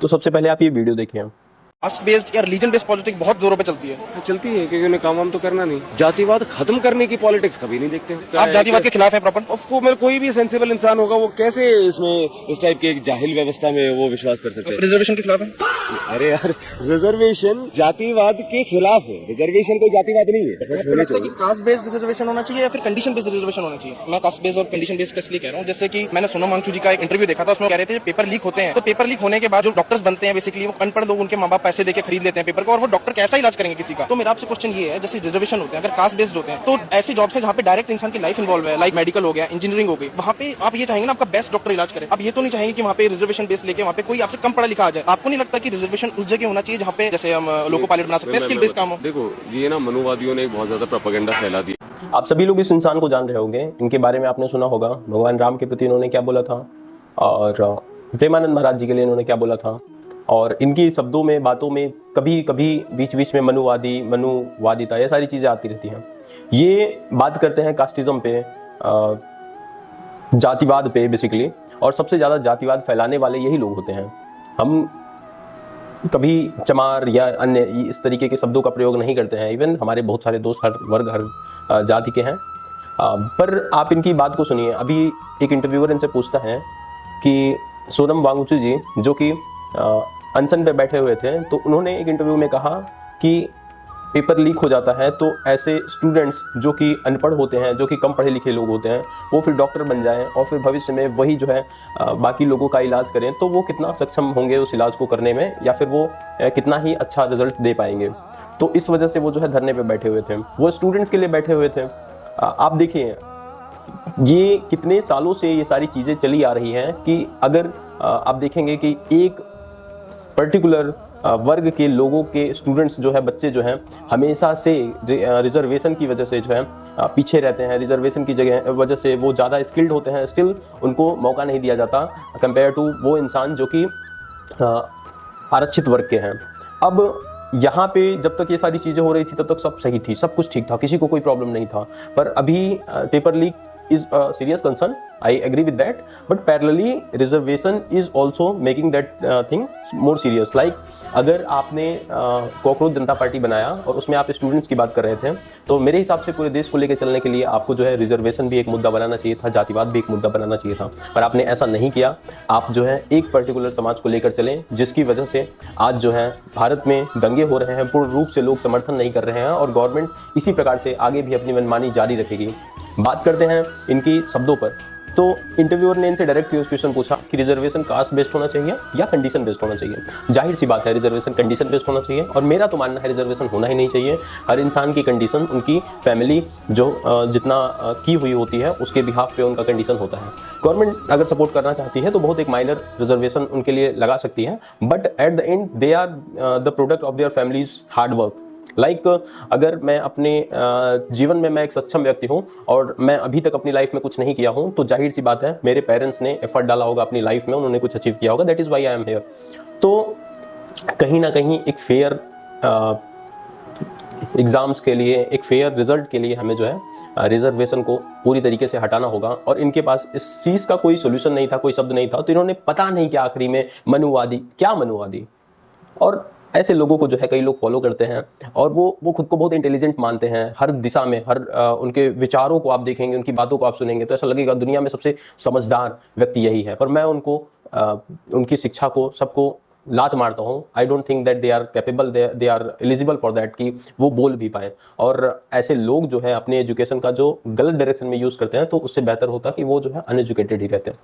तो सबसे पहले आप ये वीडियो देखिए। कास्ट बेस्ड या रिलीजन बेस्ड पॉलिटिक्स बहुत जोरों पे चलती है। चलती है क्योंकि उन्हें काम वाम तो करना नहीं। जातिवाद खत्म करने की पॉलिटिक्स कभी नहीं देखते हैं। आप जातिवाद के खिलाफ हैं प्रॉपर? ऑफकोर्स मेरे कोई भी सेंसिबल इंसान होगा वो कैसे इसमें इस टाइप के एक जाहिल व्यवस्था में वो विश्वास कर सकते हैं। रिजर्वेशन के खिलाफ है? अरे यार, रिजर्वेशन जातिवाद के खिलाफ है, रिजर्वेशन कोई जातिवाद नहीं है। बस होने चाहिए। कास्ट बेस्ड रिजर्वेशन होना चाहिए या फिर कंडीशन बेस्ड रिजर्वेशन होना चाहिए? मैं कास्ट बेस्ड और कंडीशन बेस्ड इसलिए कह रहा हूँ, जैसे कि मैंने सोनम वांगचुक जी का एक इंटरव्यू देखा था, उसमें कह रहे थे पेपर लीक होते हैं, तो पेपर लीक होने के बाद जो डॉक्टर्स बनते हैं बेसिकली वो अनपढ़ लोग, उनके माँ बाप पैसे देके खरीद लेते हैं पेपर को, और वो डॉक्टर कैसा इलाज करेंगे किसी का। तो मेरा आपसे क्वेश्चन ये है, जैसे रिजर्वेशन होते हैं अगर कास्ट बेस्ड होते हैं तो ऐसी जॉब से जहाँ पे डायरेक्ट इंसान की लाइफ इन्वॉल्व है, लाइक मेडिकल हो गया, इंजीनियरिंग हो गई, वहाँ पे आप ये चाहेंगे ना आपका बेस्ट डॉक्टर इलाज करे। आप ये तो नहीं चाहेंगे कि वहाँ पे रिजर्वेशन बेस लेके वहाँ पे कोई आपसे कम पढ़ा लिखा आ जाए। आपको नहीं लगता कि रिजर्वेशन उस जगह होना चाहिए जहाँ पे जैसे हम लोको पायलट बना सकते हैं, स्किल बेस्ड काम हो? देखो, ये ना मनुवादियों ने एक बहुत ज्यादा प्रोपेगेंडा फैला दिया। आप सभी लोग इस इंसान को जान रहे होंगे, इनके बारे में आपने सुना होगा भगवान राम के प्रति इन्होंने क्या बोला था, और प्रेमानंद महाराज जी के लिए इन्होंने क्या बोला था, और इनकी शब्दों में, बातों में कभी कभी बीच बीच में मनुवादिता, ये सारी चीज़ें आती रहती हैं। ये बात करते हैं कास्टिज्म पे, जातिवाद पे बेसिकली, और सबसे ज़्यादा जातिवाद फैलाने वाले यही लोग होते हैं। हम कभी चमार या अन्य इस तरीके के शब्दों का प्रयोग नहीं करते हैं। इवन हमारे बहुत सारे दोस्त हर वर्ग, हर जाति के हैं, पर आप इनकी बात को सुनिए। अभी एक इंटरव्यूअर इनसे पूछता है कि सोनम वांगचुक जी जो कि अनशन पे बैठे हुए थे, तो उन्होंने एक इंटरव्यू में कहा कि पेपर लीक हो जाता है तो ऐसे स्टूडेंट्स जो कि अनपढ़ होते हैं, जो कि कम पढ़े लिखे लोग होते हैं, वो फिर डॉक्टर बन जाएं और फिर भविष्य में वही जो है बाकी लोगों का इलाज करें, तो वो कितना सक्षम होंगे उस इलाज को करने में, या फिर वो कितना ही अच्छा रिजल्ट दे पाएंगे। तो इस वजह से वो जो है धरने पे बैठे हुए थे, वो स्टूडेंट्स के लिए बैठे हुए थे। आप देखिए ये कितने सालों से ये सारी चीज़ें चली आ रही हैं कि अगर आप देखेंगे कि एक पर्टिकुलर वर्ग के लोगों के स्टूडेंट्स जो है, बच्चे जो हैं, हमेशा से रिजर्वेशन की वजह से जो है पीछे रहते हैं। रिजर्वेशन की जगह वजह से वो ज़्यादा स्किल्ड होते हैं, स्टिल उनको मौका नहीं दिया जाता कंपेयर टू वो इंसान जो कि आरक्षित वर्ग के हैं। अब यहाँ पे जब तक ये सारी चीज़ें हो रही थी तब तक सब सही थी, सब कुछ ठीक था, किसी को कोई प्रॉब्लम नहीं था। पर अभी paper leak is a serious concern, I agree with that, but parallelly reservation is also making that thing more serious. Like अगर आपने कॉकरोच जनता पार्टी बनाया और उसमें आप स्टूडेंट्स की बात कर रहे थे, तो मेरे हिसाब से पूरे देश को लेकर चलने के लिए आपको जो है रिजर्वेशन भी एक मुद्दा बनाना चाहिए था, जातिवाद भी एक मुद्दा बनाना चाहिए था, पर आपने ऐसा नहीं किया। आप जो है एक पर्टिकुलर समाज को लेकर चलें, जिसकी वजह से आज जो है भारत में दंगे हो रहे हैं, पूर्ण रूप से लोग समर्थन नहीं कर रहे हैं, और गवर्नमेंट इसी प्रकार से आगे भी अपनी मनमानी जारी रखेगी। बात करते हैं इनकी शब्दों पर, तो इंटरव्यूअर ने इनसे डायरेक्ट क्वेश्चन पूछा कि रिजर्वेशन कास्ट बेस्ड होना चाहिए या कंडीशन बेस्ड होना चाहिए। जाहिर सी बात है रिजर्वेशन कंडीशन बेस्ड होना चाहिए, और मेरा तो मानना है रिजर्वेशन होना ही नहीं चाहिए। हर इंसान की कंडीशन, उनकी फैमिली जो जितना की हुई होती है उसके बिहाफ पे उनका कंडीशन होता है। गवर्नमेंट अगर सपोर्ट करना चाहती है तो बहुत एक माइनर रिजर्वेशन उनके लिए लगा सकती है, but at the end they are the product of their families hard work. Like अगर मैं अपने जीवन में मैं एक सक्षम व्यक्ति हूँ और मैं अभी तक अपनी लाइफ में कुछ नहीं किया हूँ, तो जाहिर सी बात है मेरे पेरेंट्स ने एफर्ट डाला होगा अपनी लाइफ में, उन्होंने कुछ अचीव किया होगा, that is why I am here. तो कहीं ना कहीं एक फेयर एग्ज़ाम्स के लिए, एक फेयर रिजल्ट के लिए हमें जो है रिजर्वेशन को पूरी तरीके से हटाना होगा। और इनके पास इस चीज़ का कोई सोल्यूशन नहीं था, कोई शब्द नहीं था, तो इन्होंने पता नहीं क्या आखिरी में मनुवादी, और ऐसे लोगों को जो है कई लोग फॉलो करते हैं, और वो खुद को बहुत इंटेलिजेंट मानते हैं। हर दिशा में, हर उनके विचारों को आप देखेंगे, उनकी बातों को आप सुनेंगे तो ऐसा लगेगा दुनिया में सबसे समझदार व्यक्ति यही है। पर मैं उनको उनकी शिक्षा को सबको लात मारता हूँ। I don't think that they are capable, they are eligible for that कि वो बोल भी पाएँ। और ऐसे लोग जो है अपने एजुकेशन का जो गलत डायरेक्शन में यूज़ करते हैं, तो उससे बेहतर होता कि वो जो है अनएजुकेटेड ही रहते हैं।